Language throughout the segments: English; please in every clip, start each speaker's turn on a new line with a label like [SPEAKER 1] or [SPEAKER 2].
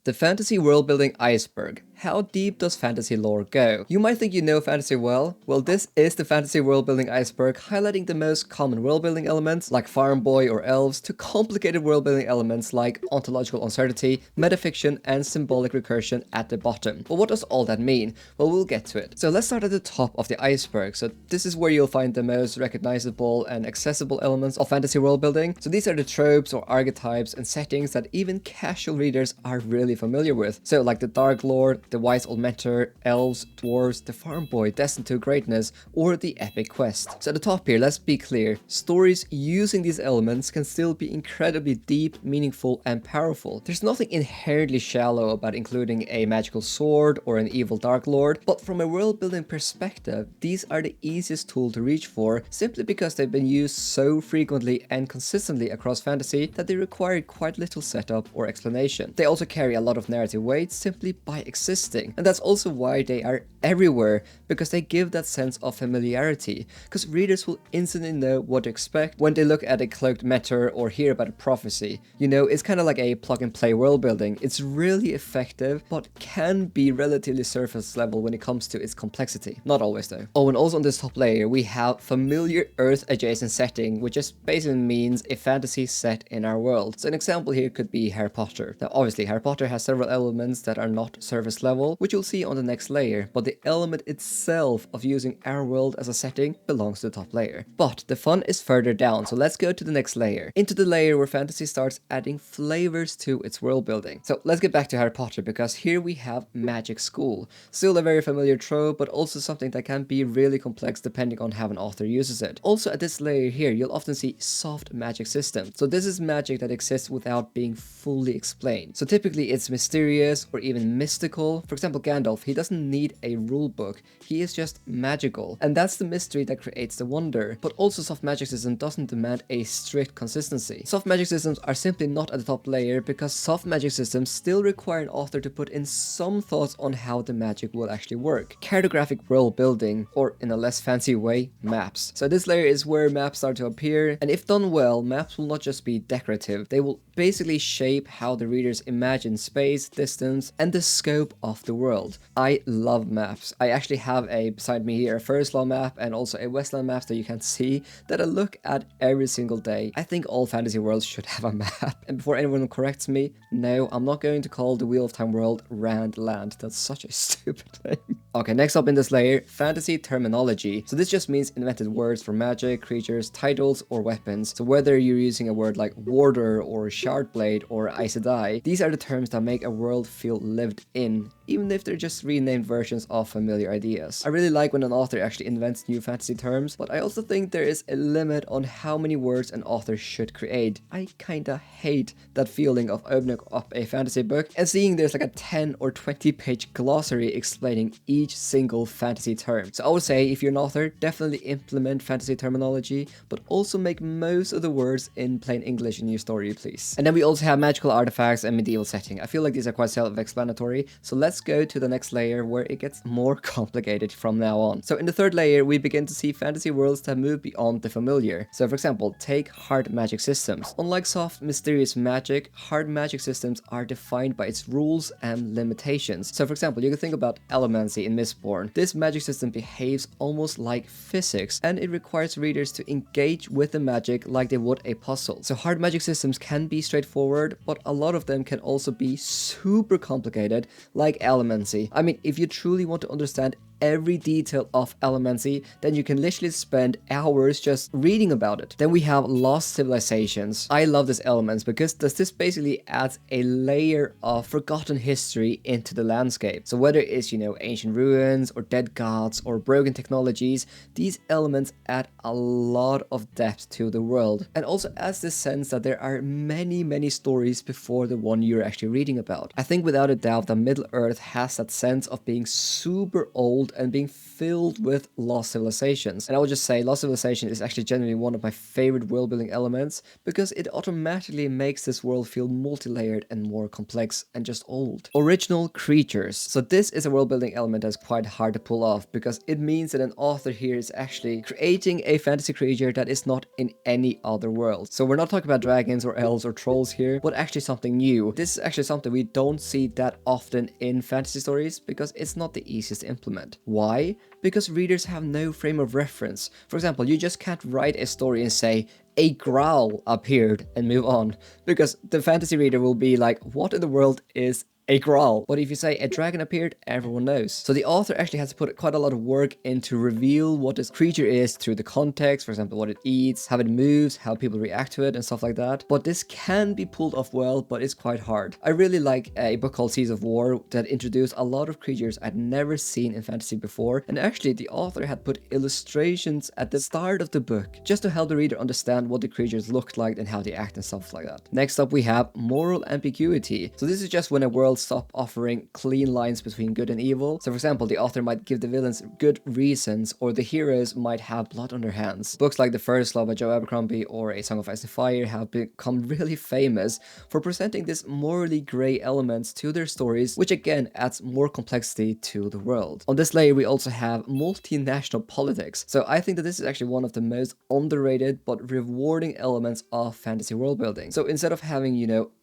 [SPEAKER 1] The Fantasy Worldbuilding Iceberg. How deep does fantasy lore go? You might think you know fantasy well. Well, this is the Fantasy Worldbuilding Iceberg, highlighting the most common worldbuilding elements like farm boy or elves to complicated worldbuilding elements like ontological uncertainty, metafiction, and symbolic recursion at the bottom. But what does all that mean? Well, we'll get to it. So let's start at the top of the iceberg. So this is where you'll find the most recognizable and accessible elements of fantasy worldbuilding. So these are the tropes or archetypes and settings that even casual readers are really familiar with. So like the Dark Lord, the Wise Old Mentor, elves, dwarves, the farm boy destined to greatness, or the epic quest. So at the top here, let's be clear, stories using these elements can still be incredibly deep, meaningful, and powerful. There's nothing inherently shallow about including a magical sword or an evil Dark Lord, but from a world building perspective, these are the easiest tool to reach for simply because they've been used so frequently and consistently across fantasy that they require quite little setup or explanation. They also carry a lot of narrative weight simply by existing, and that's also why they are everywhere, because they give that sense of familiarity, because readers will instantly know what to expect when they look at a cloaked mentor or hear about a prophecy. You know, it's kind of like a plug and play world building. It's really effective, but can be relatively surface level when it comes to its complexity. Not always though. Oh, and also on this top layer, we have familiar Earth adjacent setting, which just basically means a fantasy set in our world. So an example here could be Harry Potter. Now obviously Harry Potter has several elements that are not surface level, which you'll see on the next layer, but the element itself of using our world as a setting belongs to the top layer. But the fun is further down, so let's go to the next layer, into the layer where fantasy starts adding flavors to its world building. So let's get back to Harry Potter, because here we have magic school. Still a very familiar trope, but also something that can be really complex depending on how an author uses it. Also at this layer here, you'll often see soft magic systems. So this is magic that exists without being fully explained. So typically it's mysterious or even mystical. For example, Gandalf, he doesn't need a rule book, he is just magical. And that's the mystery that creates the wonder. But also soft magic system doesn't demand a strict consistency. Soft magic systems are simply not at the top layer because soft magic systems still require an author to put in some thoughts on how the magic will actually work. Cartographic world building, or in a less fancy way, maps. So this layer is where maps start to appear, and if done well, maps will not just be decorative, they will basically shape how the readers imagine space, distance, and the scope of the world. I love maps. I actually have beside me here, a First Law map and also a Westland map that you can see that I look at every single day. I think all fantasy worlds should have a map. And before anyone corrects me, no, I'm not going to call the Wheel of Time world Randland. That's such a stupid thing. Okay, next up in this layer, fantasy terminology. So this just means invented words for magic, creatures, titles, or weapons. So whether you're using a word like warder or shardblade or Aes Sedai, these are the terms that make a world feel lived in, even if they're just renamed versions of familiar ideas. I really like when an author actually invents new fantasy terms, but I also think there is a limit on how many words an author should create. I kinda hate that feeling of opening up a fantasy book and seeing there's like a 10 or 20 page glossary explaining each single fantasy term. So I would say if you're an author, definitely implement fantasy terminology, but also make most of the words in plain English in your story, please. And then we also have magical artifacts and medieval setting. I feel like these are quite self-explanatory, so let's go to the next layer where it gets more complicated from now on. So in the third layer, we begin to see fantasy worlds that move beyond the familiar. So for example, take hard magic systems. Unlike soft, mysterious magic, hard magic systems are defined by its rules and limitations. So for example, you can think about Elemancy in Mistborn. This magic system behaves almost like physics, and it requires readers to engage with the magic like they would a puzzle. So hard magic systems can be straightforward, but a lot of them can also be super complicated, like Elemancy. I mean, if you truly want to understand every detail of Elemancy, then you can literally spend hours just reading about it. Then we have Lost Civilizations. I love this elements because this basically adds a layer of forgotten history into the landscape. So whether it's, you know, ancient ruins or dead gods or broken technologies, these elements add a lot of depth to the world, and also adds this sense that there are many stories before the one you're actually reading about. I think without a doubt that Middle Earth has that sense of being super old old and being filled with lost civilizations. And I would just say lost civilization is actually genuinely one of my favorite world building elements because it automatically makes this world feel multi-layered and more complex and just old. Original creatures. So this is a world building element that's quite hard to pull off because it means that an author here is actually creating a fantasy creature that is not in any other world. So we're not talking about dragons or elves or trolls here, but actually something new. This is actually something we don't see that often in fantasy stories because it's not the easiest to implement. Why? Because readers have no frame of reference. For example, you just can't write a story and say, a growl appeared and move on, because the fantasy reader will be like, what in the world is a growl? But if you say a dragon appeared, everyone knows. So the author actually has to put quite a lot of work in to reveal what this creature is through the context, for example, what it eats, how it moves, how people react to it, and stuff like that. But this can be pulled off well, but it's quite hard. I really like a book called Seas of War that introduced a lot of creatures I'd never seen in fantasy before, and actually the author had put illustrations at the start of the book just to help the reader understand what the creatures looked like and how they act and stuff like that. Next up we have moral ambiguity. So this is just when a world stop offering clean lines between good and evil. So for example, the author might give the villains good reasons, or the heroes might have blood on their hands. Books like The First Law by Joe Abercrombie or A Song of Ice and Fire have become really famous for presenting this morally grey elements to their stories, which again adds more complexity to the world. On this layer we also have multinational politics. So I think that this is actually one of the most underrated but rewarding elements of fantasy world building. So instead of having,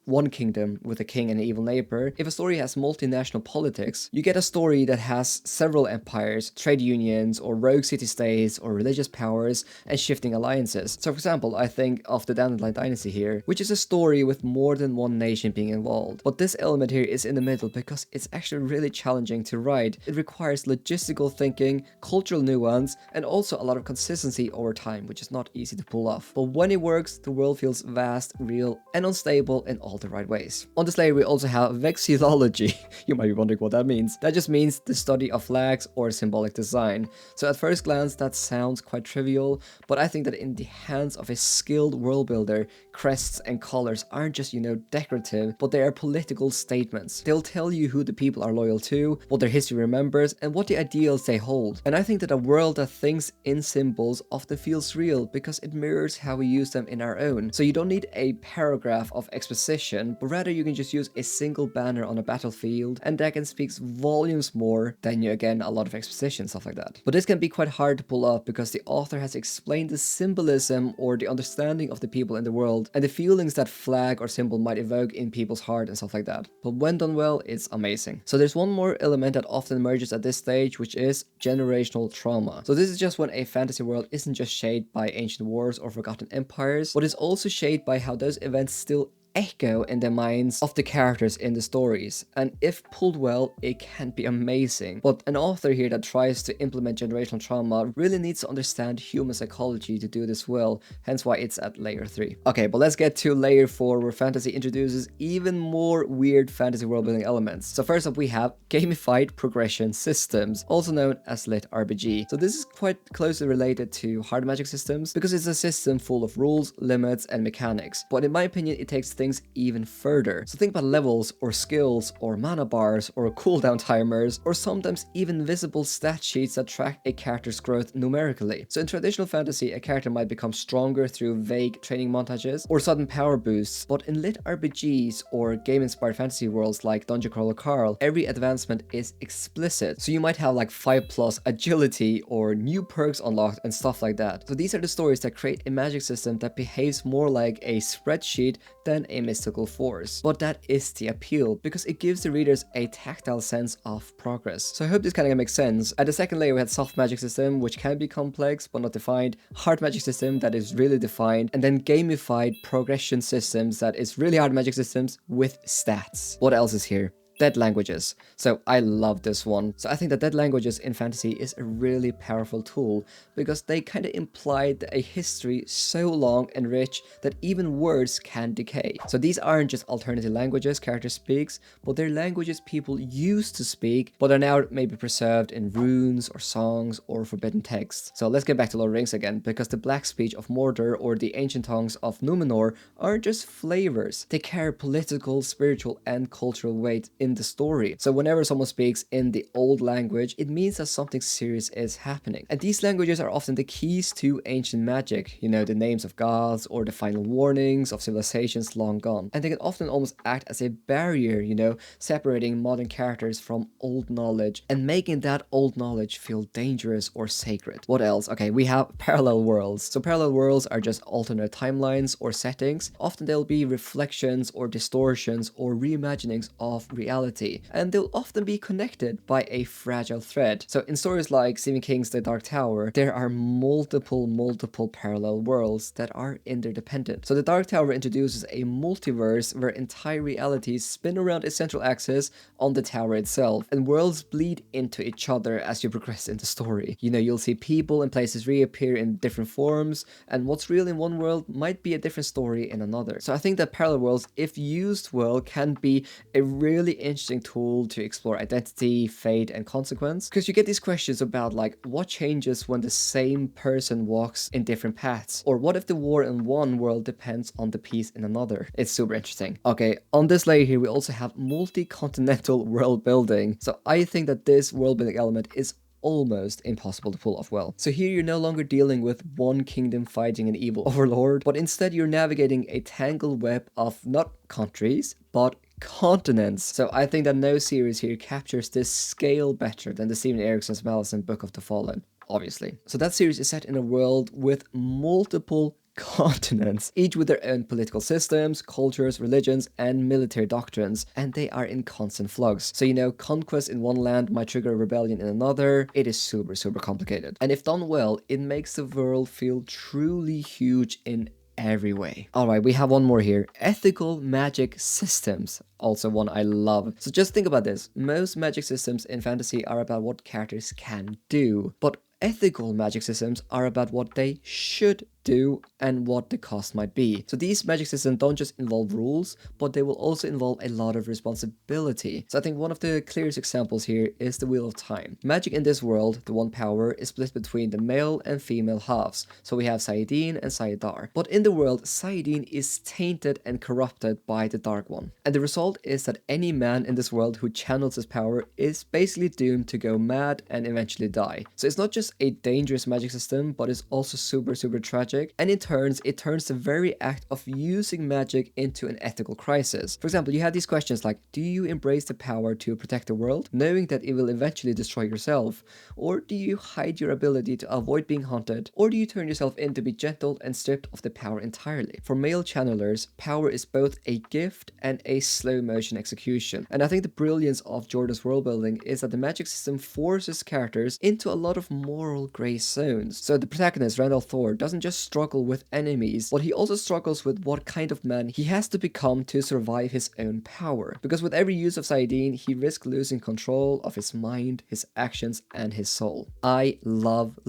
[SPEAKER 1] one kingdom with a king and an evil neighbor, if a story has multinational politics, you get a story that has several empires, trade unions, or rogue city-states, or religious powers, and shifting alliances. So for example, I think of the Dandelion Dynasty here, which is a story with more than one nation being involved. But this element here is in the middle because it's actually really challenging to write. It requires logistical thinking, cultural nuance, and also a lot of consistency over time, which is not easy to pull off. But when it works, the world feels vast, real, and unstable in all the right ways. On this layer we also have vexillology. You might be wondering what that means. That just means the study of flags or symbolic design. So at first glance that sounds quite trivial, but I think that in the hands of a skilled world builder, crests and colors aren't just, decorative, but they are political statements. They'll tell you who the people are loyal to, what their history remembers, and what the ideals they hold. And I think that a world that thinks in symbols often feels real because it mirrors how we use them in our own. So you don't need a paragraph of exposition, but rather you can just use a single banner on a battlefield, and that can speak volumes more than a lot of exposition, stuff like that. But this can be quite hard to pull off because the author has explained the symbolism or the understanding of the people in the world and the feelings that flag or symbol might evoke in people's heart and stuff like that. But when done well, it's amazing. So there's one more element that often emerges at this stage, which is generational trauma. So this is just when a fantasy world isn't just shaped by ancient wars or forgotten empires, but is also shaped by how those events still echo in the minds of the characters in the stories, and if pulled well, it can be amazing. But an author here that tries to implement generational trauma really needs to understand human psychology to do this well, hence why it's at layer 3. Okay, but let's get to layer 4, where fantasy introduces even more weird fantasy world building elements. So first up we have gamified progression systems, also known as lit RPG. So this is quite closely related to hard magic systems because it's a system full of rules, limits, and mechanics. But in my opinion, it takes things even further. So think about levels or skills or mana bars or cooldown timers, or sometimes even visible stat sheets that track a character's growth numerically. So in traditional fantasy, a character might become stronger through vague training montages or sudden power boosts, but in lit RPGs or game-inspired fantasy worlds like Dungeon Crawler Carl, every advancement is explicit. So you might have like 5+ agility or new perks unlocked and stuff like that. So these are the stories that create a magic system that behaves more like a spreadsheet than a mystical force. But that is the appeal, because it gives the readers a tactile sense of progress. So I hope this kind of makes sense. At the second layer we had soft magic system, which can be complex but not defined, hard magic system that is really defined, and then gamified progression systems that is really hard magic systems with stats. What else is here? Dead languages. So I love this one. So I think that dead languages in fantasy is a really powerful tool because they kind of imply a history so long and rich that even words can decay. So these aren't just alternative languages characters speaks, but they're languages people used to speak but are now maybe preserved in runes or songs or forbidden texts. So let's get back to Lord of the Rings again, because the black speech of Mordor or the ancient tongues of Numenor aren't just flavors. They carry political, spiritual, and cultural weight in the story. So whenever someone speaks in the old language, it means that something serious is happening. And these languages are often the keys to ancient magic, you know, the names of gods or the final warnings of civilizations long gone. And they can often almost act as a barrier, you know, separating modern characters from old knowledge and making that old knowledge feel dangerous or sacred. What else? Okay, we have parallel worlds. So parallel worlds are just alternate timelines or settings. Often they'll be reflections or distortions or reimaginings of reality, and they'll often be connected by a fragile thread. So in stories like Stephen King's The Dark Tower, there are multiple parallel worlds that are interdependent. So The Dark Tower introduces a multiverse where entire realities spin around a central axis on the tower itself, and worlds bleed into each other as you progress in the story. You know, you'll see people and places reappear in different forms, and what's real in one world might be a different story in another. So I think that parallel worlds, if used well, can be a really interesting tool to explore identity, fate, and consequence, because you get these questions about like what changes when the same person walks in different paths, or what if the war in one world depends on the peace in another. It's super interesting. Okay, on this layer here we also have multi-continental world building. So I think that this world building element is almost impossible to pull off well. So here you're no longer dealing with one kingdom fighting an evil overlord, but instead you're navigating a tangled web of not countries, but continents. So I think that no series here captures this scale better than the Steven Erikson's Maleficent Book of the Fallen, obviously. So that series is set in a world with multiple continents, each with their own political systems, cultures, religions, and military doctrines, and they are in constant flux. So, you know, conquest in one land might trigger a rebellion in another. It is super complicated. And if done well, it makes the world feel truly huge in every way. Alright, we have one more here. Ethical magic systems. Also one I love. So just think about this. Most magic systems in fantasy are about what characters can do, but ethical magic systems are about what they should do and what the cost might be. So these magic systems don't just involve rules, but they will also involve a lot of responsibility. So I think one of the clearest examples here is the Wheel of Time. Magic in this world, the one power, is split between the male and female halves. So we have Saidin and Saidar. But in the world, Saidin is tainted and corrupted by the Dark One. And the result is that any man in this world who channels his power is basically doomed to go mad and eventually die. So it's not just a dangerous magic system, but it's also super tragic. And it turns the very act of using magic into an ethical crisis. For example, you have these questions like, do you embrace the power to protect the world, knowing that it will eventually destroy yourself? Or do you hide your ability to avoid being haunted? Or do you turn yourself in to be gentle and stripped of the power entirely? For male channelers, power is both a gift and a slow motion execution. And I think the brilliance of Jordan's world building is that the magic system forces characters into a lot of moral gray zones. So the protagonist, Randall Thor, doesn't just struggle with enemies, but he also struggles with what kind of man he has to become to survive his own power. Because with every use of Saidin, he risks losing control of his mind, his actions, and his soul. I love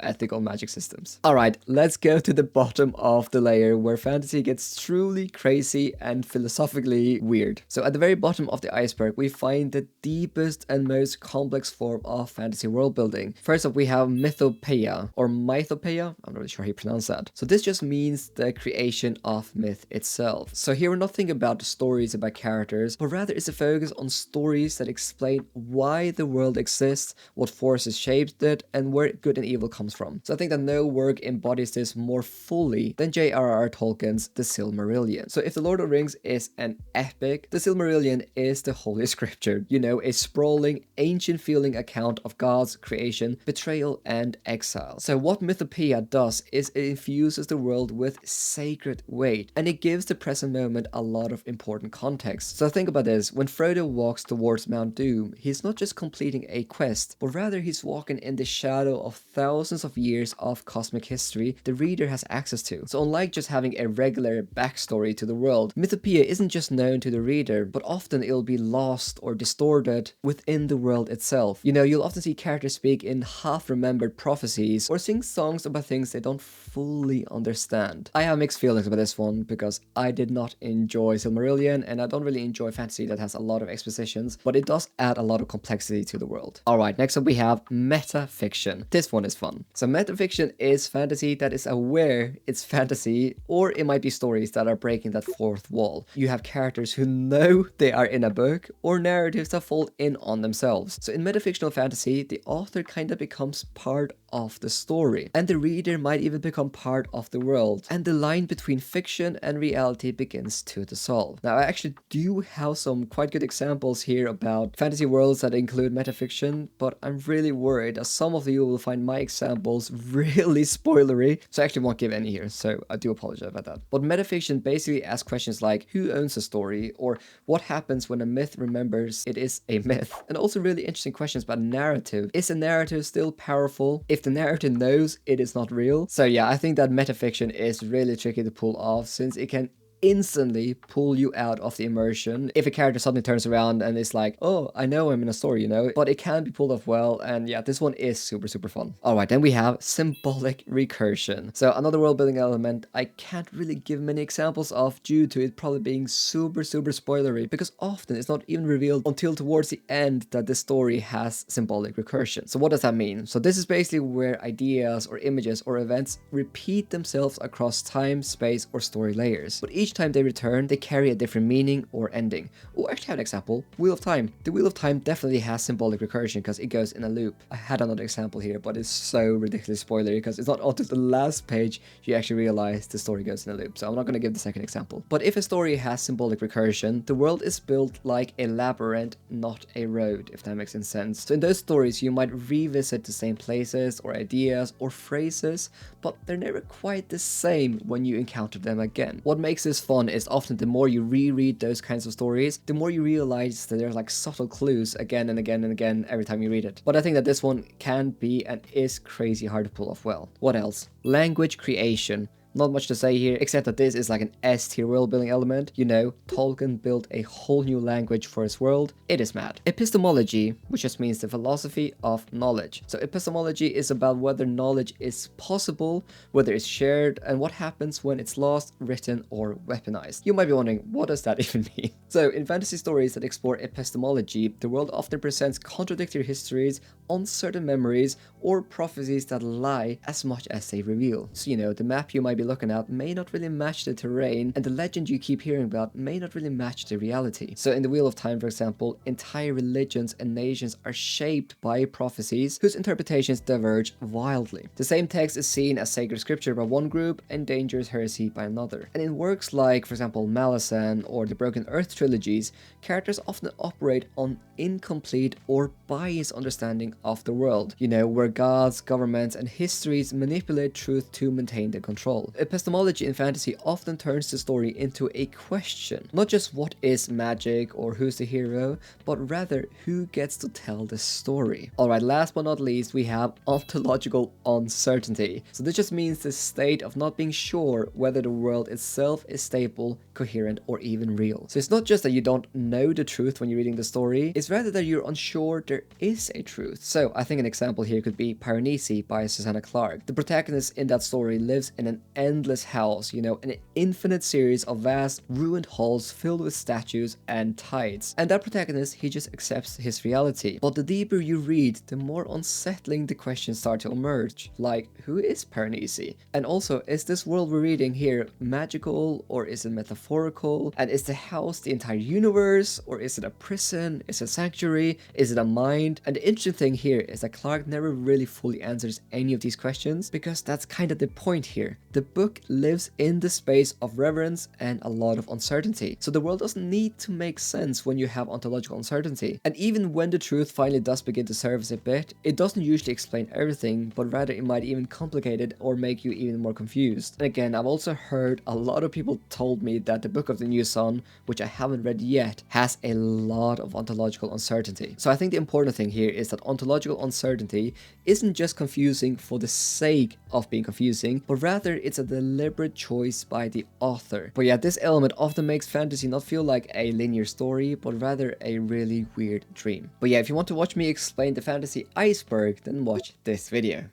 [SPEAKER 1] ethical magic systems. Alright, let's go to the bottom of the layer where fantasy gets truly crazy and philosophically weird. So at the very bottom of the iceberg, we find the deepest and most complex form of fantasy world building. First up, we have mythopoeia, or mythopoeia, I'm not really sure how you pronounce that. So this just means the creation of myth itself. So here we're not thinking about the stories about characters, but rather it's a focus on stories that explain why the world exists, what forces shaped it, and where good and evil comes from. So I think that no work embodies this more fully than J.R.R. Tolkien's The Silmarillion. So if The Lord of the Rings is an epic, The Silmarillion is the Holy Scripture. You know, a sprawling, ancient feeling account of God's creation, betrayal, and exile. So what mythopoeia does is it infuses the world with sacred weight, and it gives the present moment a lot of important context. So think about this, when Frodo walks towards Mount Doom, he's not just completing a quest, but rather he's walking in the shadow of thousands of years of cosmic history the reader has access to. So unlike just having a regular backstory to the world, mythopoeia isn't just known to the reader, but often it'll be lost or distorted within the world itself. You know, you'll often see characters speak in half-remembered prophecies or sing songs about things they don't don't fully understand. I have mixed feelings about this one because I did not enjoy Silmarillion, and I don't really enjoy fantasy that has a lot of expositions, but it does add a lot of complexity to the world. Alright, next up we have metafiction. This one is fun. So metafiction is fantasy that is aware it's fantasy, or it might be stories that are breaking that fourth wall. You have characters who know they are in a book, or narratives that fall in on themselves. So in metafictional fantasy, the author kind of becomes part of the story, and the reader might even become part of the world, and the line between fiction and reality begins to dissolve. Now I actually do have some quite good examples here about fantasy worlds that include metafiction, but I'm really worried that some of you will find my examples really spoilery, so I actually won't give any here, so I do apologize about that. But metafiction basically asks questions like who owns a story, or what happens when a myth remembers it is a myth, and also really interesting questions about narrative. Is a narrative still powerful if the narrator knows it is not real? So yeah, I think that metafiction is really tricky to pull off, since it can instantly pull you out of the immersion if a character suddenly turns around and is like, oh, I know I'm in a story, you know, but it can be pulled off well, and yeah, this one is super fun. Alright, then we have symbolic recursion. So another world building element I can't really give many examples of due to it probably being super spoilery, because often it's not even revealed until towards the end that the story has symbolic recursion. So what does that mean? So this is basically where ideas or images or events repeat themselves across time, space, or story layers, but each time they return, they carry a different meaning or ending. Oh, I actually have an example. Wheel of Time. The Wheel of Time definitely has symbolic recursion because it goes in a loop. I had another example here, but it's so ridiculously spoilery because it's not until the last page you actually realize the story goes in a loop. So I'm not going to give the second example. But if a story has symbolic recursion, the world is built like a labyrinth, not a road, if that makes any sense. So in those stories, you might revisit the same places or ideas or phrases, but they're never quite the same when you encounter them again. What makes this fun is often the more you reread those kinds of stories, the more you realize that there's like subtle clues again and again and again every time you read it. But I think that this one can be and is crazy hard to pull off well. What else? Language creation. Not much to say here, except that this is like an S-tier world building element. You know, Tolkien built a whole new language for his world. It is mad. Epistemology, which just means the philosophy of knowledge. So epistemology is about whether knowledge is possible, whether it's shared, and what happens when it's lost, written, or weaponized. You might be wondering, what does that even mean? So in fantasy stories that explore epistemology, the world often presents contradictory histories, uncertain memories, or prophecies that lie as much as they reveal. So you know, the map you might be looking at may not really match the terrain, and the legend you keep hearing about may not really match the reality. So in the Wheel of Time, for example, entire religions and nations are shaped by prophecies whose interpretations diverge wildly. The same text is seen as sacred scripture by one group and dangerous heresy by another. And in works like, for example, Malazan or the Broken Earth trilogies, characters often operate on incomplete or biased understanding of the world, you know, where gods, governments, and histories manipulate truth to maintain their control. Epistemology in fantasy often turns the story into a question, not just what is magic or who's the hero, but rather who gets to tell the story. Alright, last but not least, we have ontological uncertainty. So this just means the state of not being sure whether the world itself is stable, coherent, or even real. So it's not just that you don't know the truth when you're reading the story, it's rather that you're unsure there is a truth. So I think an example here could be Piranesi by Susanna Clarke. The protagonist in that story lives in an endless house, you know, an infinite series of vast ruined halls filled with statues and tides. And that protagonist, he just accepts his reality. But the deeper you read, the more unsettling the questions start to emerge. Like, who is Piranesi? And also, is this world we're reading here magical, or is it metaphorical? And is the house the entire universe, or is it a prison? Is it a sanctuary? Is it a mind? And the interesting thing here is that Clarke never really fully answers any of these questions, because that's kind of the point here. The book lives in the space of reverence and a lot of uncertainty. So the world doesn't need to make sense when you have ontological uncertainty. And even when the truth finally does begin to surface a bit, it doesn't usually explain everything, but rather it might even complicate it or make you even more confused. And again, I've also heard a lot of people told me that the Book of the New Sun, which I haven't read yet, has a lot of ontological uncertainty. So I think the important thing here is that ontological uncertainty isn't just confusing for the sake of being confusing, but rather it's a deliberate choice by the author. But yeah, this element often makes fantasy not feel like a linear story, but rather a really weird dream. But yeah, if you want to watch me explain the fantasy iceberg, then watch this video.